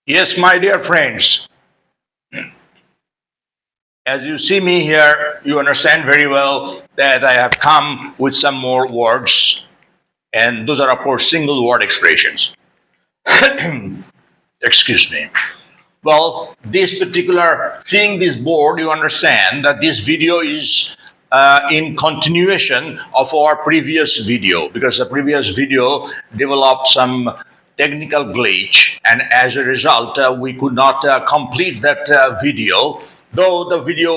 Yes, my dear friends, as you see me here, you understand very well that I have come with some more words, and those are, of course, single word expressions. Excuse me. Well, this particular, seeing this board, you understand that this video is in continuation of our previous video because the previous video developed some technical glitch, and as a result, we could not complete that video, though the video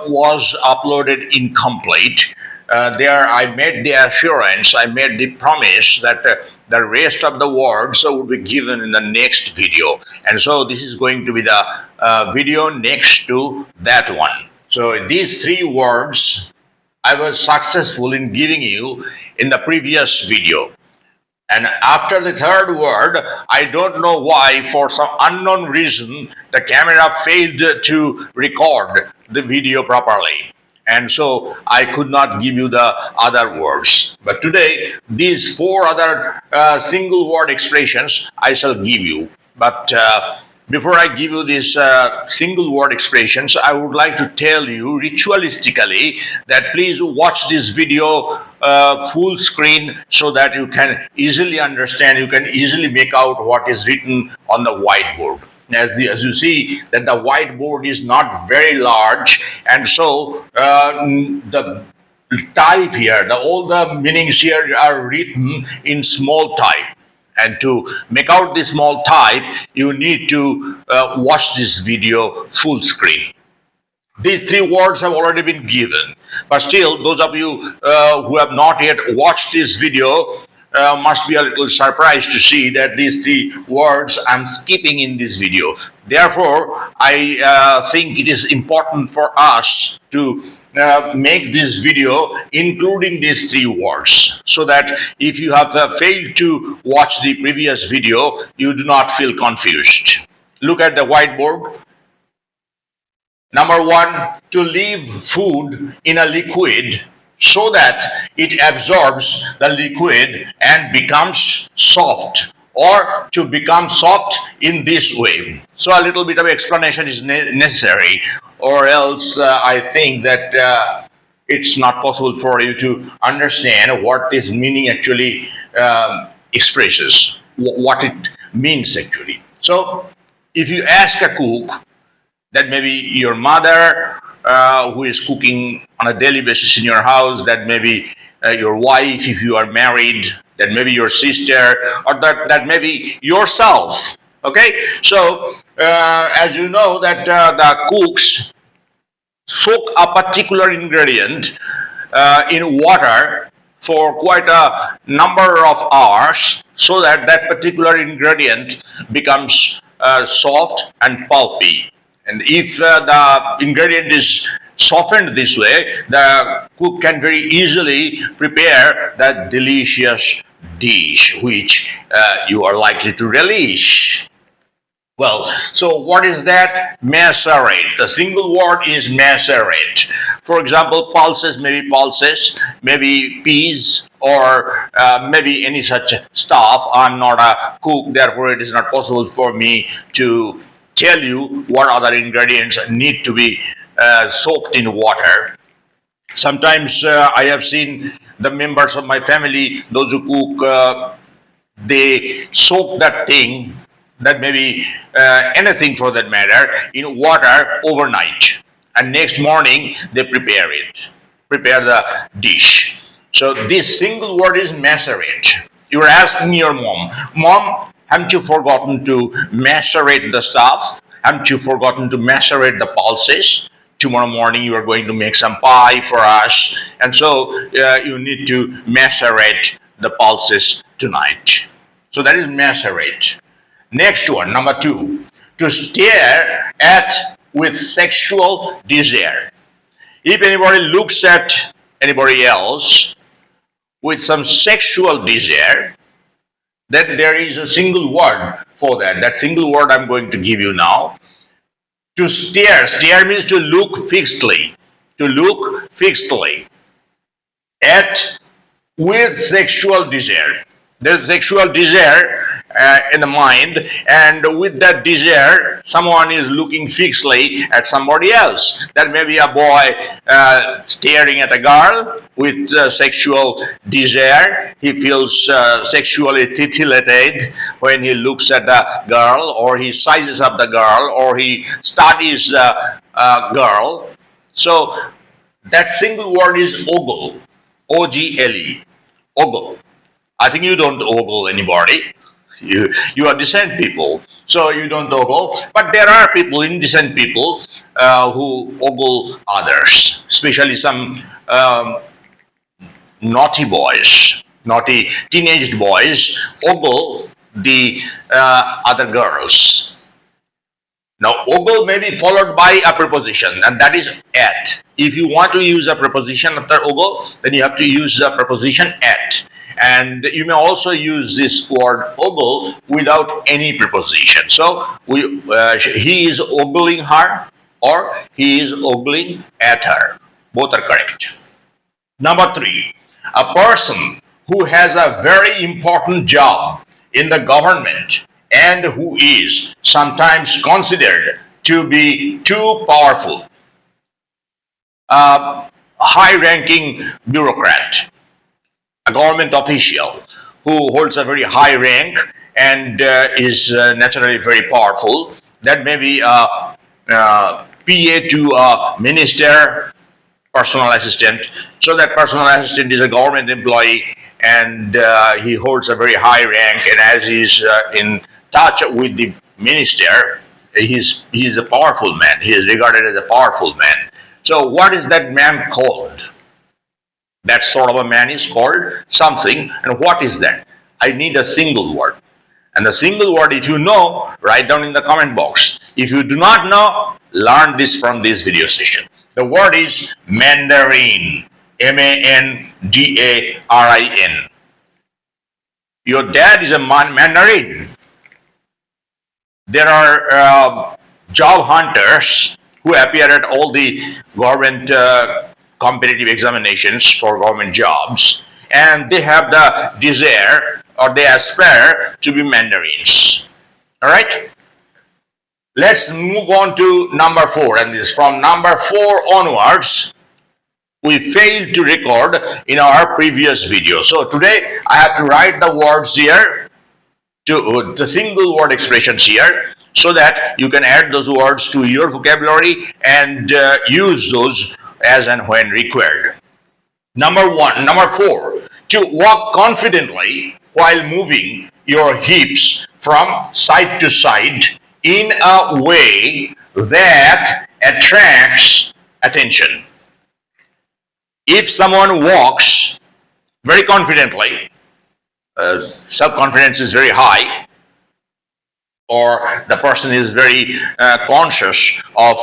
was uploaded incomplete. There, I made the assurance, I made the promise that the rest of the words will be given in the next video. And so, this is going to be the video next to that one. So, these three words I was successful in giving you in the previous video. And after the third word, I don't know why, for some unknown reason, the camera failed to record the video properly. And so I could not give you the other words. But today, these four other single word expressions I shall give you. But before I give you these single word expressions, I would like to tell you ritualistically that please watch this video full screen so that you can easily understand, you can easily make out what is written on the whiteboard. As you see that the whiteboard is not very large, and so the type here, all the meanings here are written in small type. And to make out the small type, you need to watch this video full screen. These three words have already been given, but still, those of you who have not yet watched this video must be a little surprised to see that these three words I'm skipping in this video. Therefore, I think it is important for us to make this video including these three words so that if you have failed to watch the previous video, you do not feel confused. Look at the whiteboard. Number one, to leave food in a liquid so that it absorbs the liquid and becomes soft, or to become soft in this way. So a little bit of explanation is necessary, or else I think that it's not possible for you to understand what this meaning actually expresses, what it means actually. So if you ask a cook, that maybe your mother who is cooking on a daily basis in your house, that maybe your wife if you are married, that maybe your sister, or that maybe yourself. Okay, so as you know that the cooks soak a particular ingredient in water for quite a number of hours so that that particular ingredient becomes soft and pulpy. And if the ingredient is softened this way, the cook can very easily prepare that delicious dish which you are likely to relish. Well, so what is that? Macerate. The single word is macerate. For example, pulses, maybe peas, or maybe any such stuff. I'm not a cook, therefore it is not possible for me to tell you what other ingredients need to be soaked in water. Sometimes I have seen the members of my family, those who cook, they soak that thing, that may be anything for that matter, in water overnight. And next morning they prepare the dish. So this single word is macerate. You're asking your Mom, haven't you forgotten to macerate the stuff? Haven't you forgotten to macerate the pulses? Tomorrow morning you are going to make some pie for us, and so you need to macerate the pulses tonight. So that is macerate. Next one, number two, to stare at with sexual desire. If anybody looks at anybody else with some sexual desire, then there is a single word for that. That single word I'm going to give you now. To stare. Stare means to look fixedly. To look fixedly at with sexual desire. There's sexual desire in the mind, and with that desire, someone is looking fixedly at somebody else. That may be a boy staring at a girl with sexual desire. He feels sexually titillated when he looks at the girl, or he sizes up the girl, or he studies the girl. So that single word is ogle, O-G-L-E, ogle. I think you don't ogle anybody. You are decent people, so you don't ogle. But there are people, indecent people, who ogle others, especially some naughty boys, naughty teenaged boys ogle the other girls. Now, ogle may be followed by a preposition, and that is at. If you want to use a preposition after ogle, then you have to use the preposition at. And you may also use this word ogle without any preposition. So, he is ogling her, or he is ogling at her. Both are correct. Number three, a person who has a very important job in the government and who is sometimes considered to be too powerful. A high ranking bureaucrat, a government official who holds a very high rank and is naturally very powerful. That may be a PA to a minister, personal assistant. So that personal assistant is a government employee, and he holds a very high rank, and as he's in touch with the minister, he's a powerful man. He is regarded as a powerful man. So what is that man called? That sort of a man is called something. And what is that? I need a single word. And the single word, if you know, write down in the comment box. If you do not know, learn this from this video session. The word is Mandarin. M-A-N-D-A-R-I-N. Your dad is a Mandarin. There are job hunters who appear at all the government competitive examinations for government jobs, and they have the desire, or they aspire to be Mandarins. All right? Let's move on to number 4, and this from number 4 onwards, we failed to record in our previous video. So today I have to write the words here, to the single word expressions here, so that you can add those words to your vocabulary and use those as and when required. Number 4, to walk confidently while moving your hips from side to side in a way that attracts attention. If someone walks very confidently, self-confidence is very high, or the person is very conscious of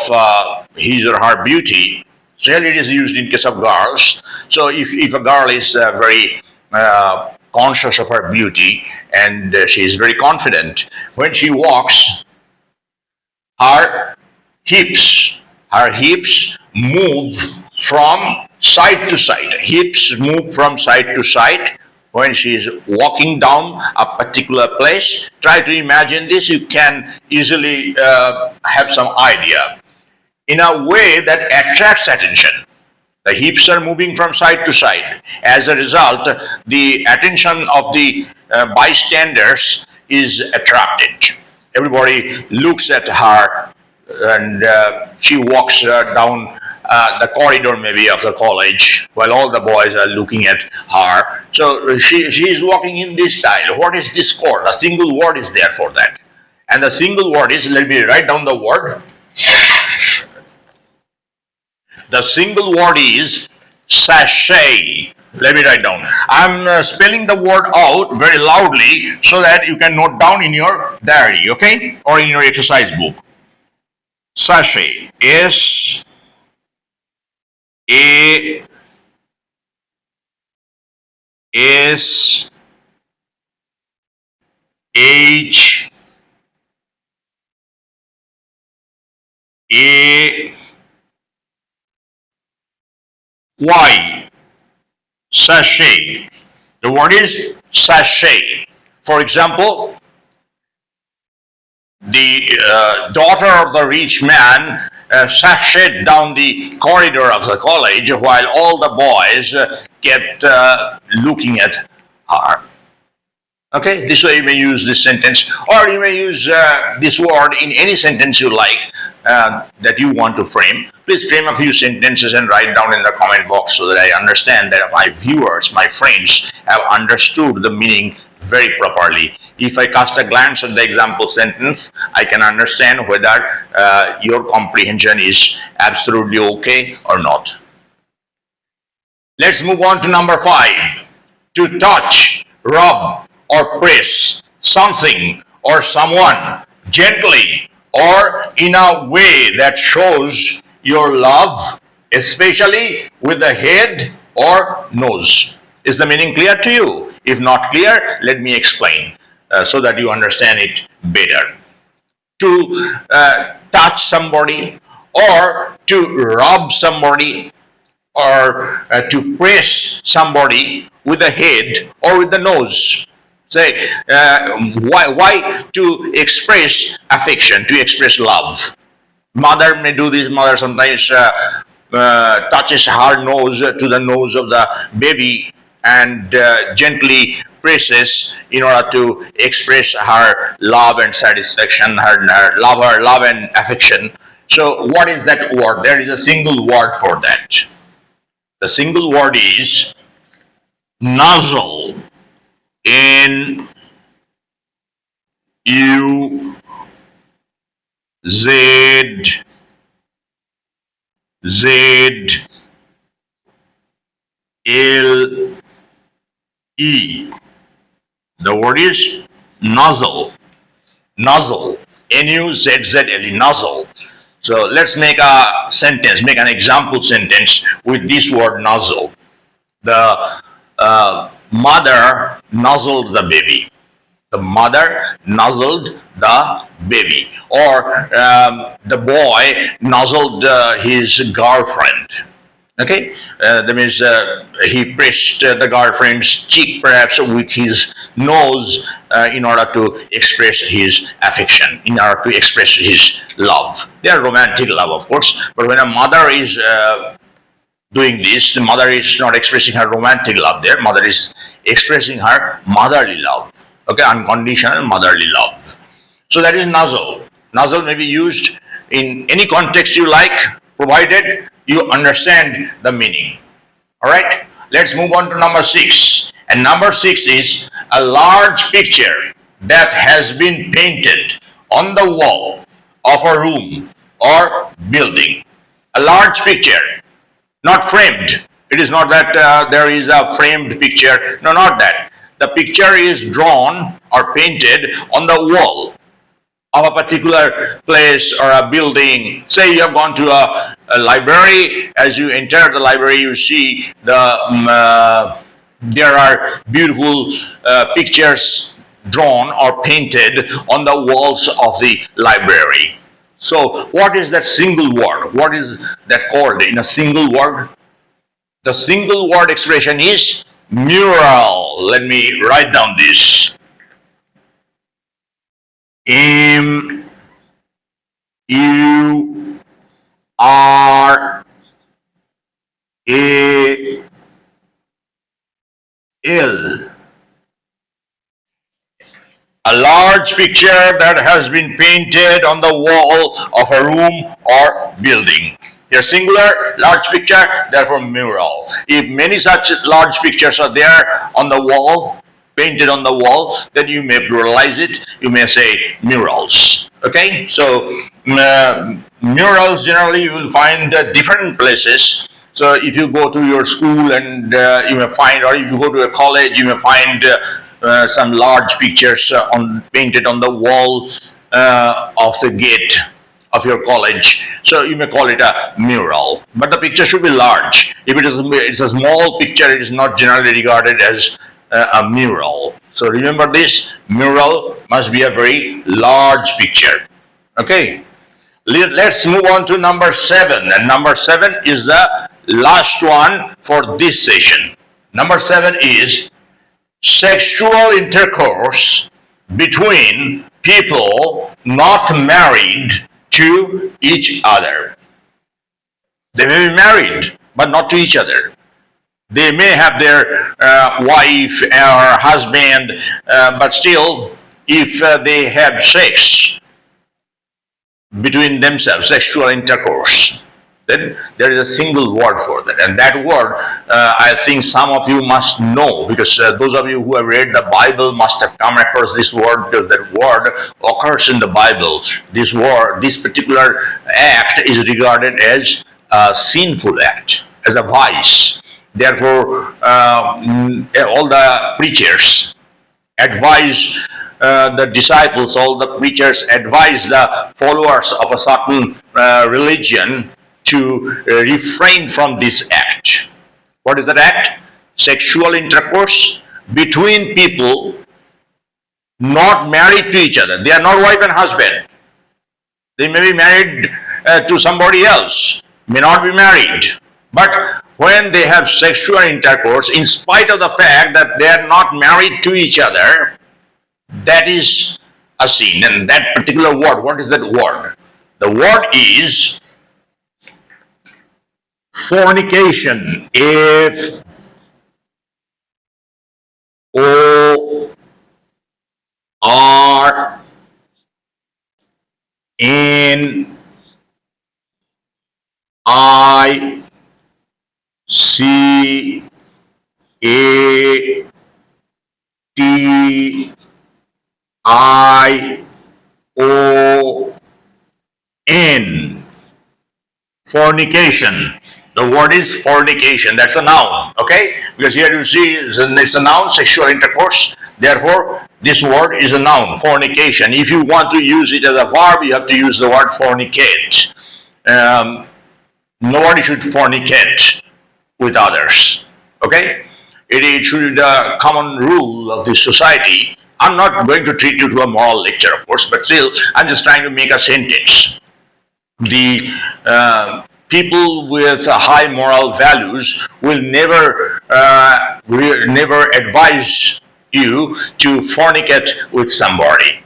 his or her beauty. Generally, it is used in case of girls. So if a girl is very conscious of her beauty and she is very confident, when she walks, her hips move from side to side. Hips move from side to side when she is walking down a particular place. Try to imagine this. You can easily have some idea. In a way that attracts attention. The hips are moving from side to side. As a result, the attention of the bystanders is attracted. Everybody looks at her, and she walks down the corridor maybe of the college while all the boys are looking at her. So she is walking in this style. What is this called? A single word is there for that. And the single word is, let me write down the word. The single word is sachet. Let me write down. I'm spelling the word out very loudly so that you can note down in your diary, okay? Or in your exercise book. Sachet. S-A-H-A-Y. Sachet. The word is sachet. For example, the daughter of the rich man sashayed down the corridor of the college while all the boys kept looking at her. Okay, this way you may use this sentence, or you may use this word in any sentence you like that you want to frame. Please frame a few sentences and write down in the comment box so that I understand that my viewers, my friends, have understood the meaning very properly. If I cast a glance at the example sentence, I can understand whether your comprehension is absolutely okay or not. Let's move on to number 5. To touch, rub, or press something or someone gently or in a way that shows your love, especially with the head or nose. Is the meaning clear to you? If not clear, let me explain so that you understand it better. To touch somebody, or to rub somebody, or to press somebody with the head or with the nose. Say, why to express affection, to express love. Mother may do this. Mother sometimes touches her nose to the nose of the baby and gently presses in order to express her love and satisfaction, her love and affection. So what is that word? There is a single word for that. The single word is nuzzle. N U Z Z L E. The word is nuzzle. Nuzzle. N-U-Z-Z-L-E. Nuzzle. So let's make a sentence, make an example sentence with this word nuzzle. The mother nuzzled the baby. The mother nuzzled the baby. Or the boy nuzzled his girlfriend. Okay, that means he pressed the girlfriend's cheek perhaps with his nose in order to express his affection, in order to express his love. They are romantic love, of course, but when a mother is doing this, the mother is not expressing her romantic love there. Mother is expressing her motherly love. Okay, unconditional motherly love. So that is nuzzle. Nuzzle may be used in any context you like, provided you understand the meaning. All right, let's move on to number 6. And number 6 is a large picture that has been painted on the wall of a room or building. A large picture, not framed. It is not that there is a framed picture. No, not that. The picture is drawn or painted on the wall of a particular place or a building. Say you have gone to a library. As you enter the library, you see there are beautiful pictures drawn or painted on the walls of the library. So what is that single word? What is that called in a single word? The single word expression is mural. Let me write down this. M U R A L. A large picture that has been painted on the wall of a room or building. Here singular, large picture, therefore mural. If many such large pictures are there on the wall, painted on the wall, then you may pluralize it. You may say murals. Okay, so murals generally you will find different places. So if you go to your school and you may find, or if you go to a college, you may find some large pictures painted on the wall of the gate of your college. So you may call it a mural, but the picture should be large. If it's a small picture, it is not generally regarded as a mural. So remember this, mural must be a very large picture. Okay, let's move on to number 7, and number 7 is the last one for this session. Number 7 is sexual intercourse between people not married to each other. They may be married, but not to each other. They may have their wife or husband, but still, if they have sex between themselves, sexual intercourse, then there is a single word for that. And that word, I think some of you must know, because those of you who have read the Bible must have come across this word, because that word occurs in the Bible. This word, this particular act is regarded as a sinful act, as a vice. Therefore, all the preachers advise the disciples, all the preachers advise the followers of a certain religion to refrain from this act. What is that act? Sexual intercourse between people not married to each other. They are not wife and husband. They may be married to somebody else, may not be married. But when they have sexual intercourse, in spite of the fact that they are not married to each other, that is a sin. And that particular word, what is that word? The word is fornication. F O R N I C A T I O N. Fornication. The word is fornication. That's a noun. Okay? Because here you see it's a noun, sexual intercourse. Therefore, this word is a noun, fornication. If you want to use it as a verb, you have to use the word fornicate. Nobody should fornicate with others. Okay? It should be the common rule of this society. I'm not going to treat you to a moral lecture, of course, but still, I'm just trying to make a sentence. The people with high moral values will never advise you to fornicate with somebody,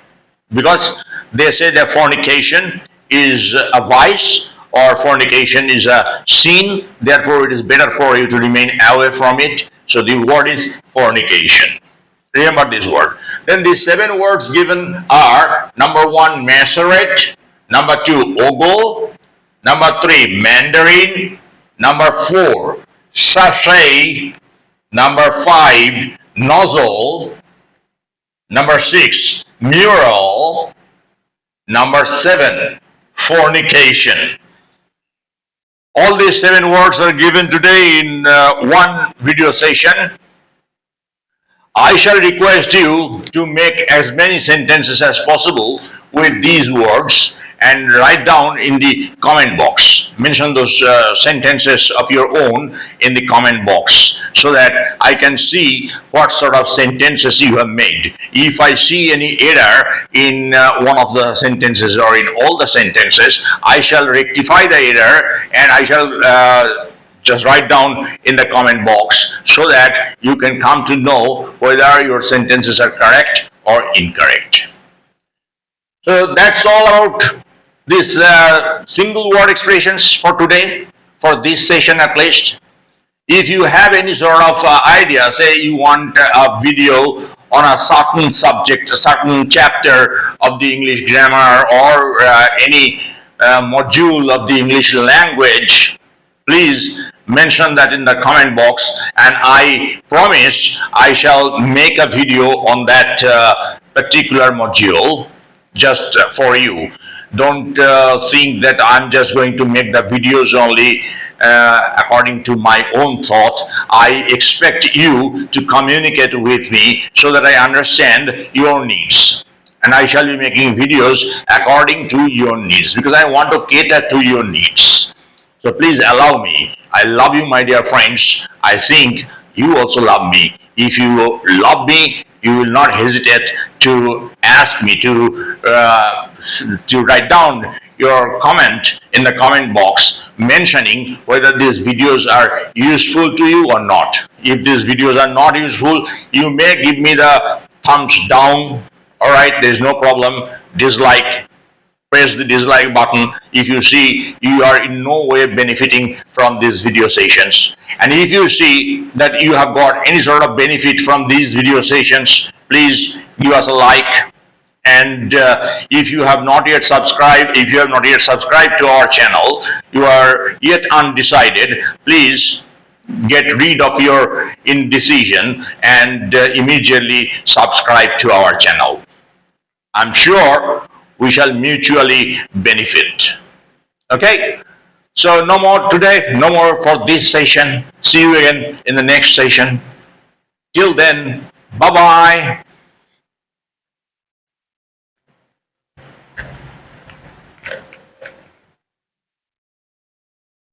because they say that fornication is a vice or fornication is a sin. Therefore, it is better for you to remain away from it. So the word is fornication. Remember this word. Then the 7 words given are: number 1, Masoret; number 2, Ogle; number 3, Mandarin; number 4, Sachet; number 5, Nozzle; number 6, Mural; number 7, Fornication. All these 7 words are given today in one video session. I shall request you to make as many sentences as possible with these words and write down in the comment box. Mention those sentences of your own in the comment box so that I can see what sort of sentences you have made. If I see any error in one of the sentences or in all the sentences, I shall rectify the error and I shall just write down in the comment box so that you can come to know whether your sentences are correct or incorrect. So that's all about this single word expressions for today, for this session at least. If you have any sort of idea, say you want a video on a certain subject, a certain chapter of the English grammar or any module of the English language, please mention that in the comment box and I promise I shall make a video on that particular module just for you. Don't think that I'm just going to make the videos only according to my own thought. I expect you to communicate with me so that I understand your needs. And I shall be making videos according to your needs because I want to cater to your needs. So please allow me. I love you, my dear friends. I think you also love me. If you love me, you will not hesitate to ask me to write down your comment in the comment box mentioning whether these videos are useful to you or not. If these videos are not useful, you may give me the thumbs down All right, there's no problem. Dislike, press the dislike button if you see you are in no way benefiting from these video sessions. And if you see that you have got any sort of benefit from these video sessions, please give us a like. And if you have not yet subscribed, to our channel, you are yet undecided, please get rid of your indecision and immediately subscribe to our channel. I'm sure we shall mutually benefit. Okay? So no more today, no more for this session. See you again in the next session. Till then, bye-bye.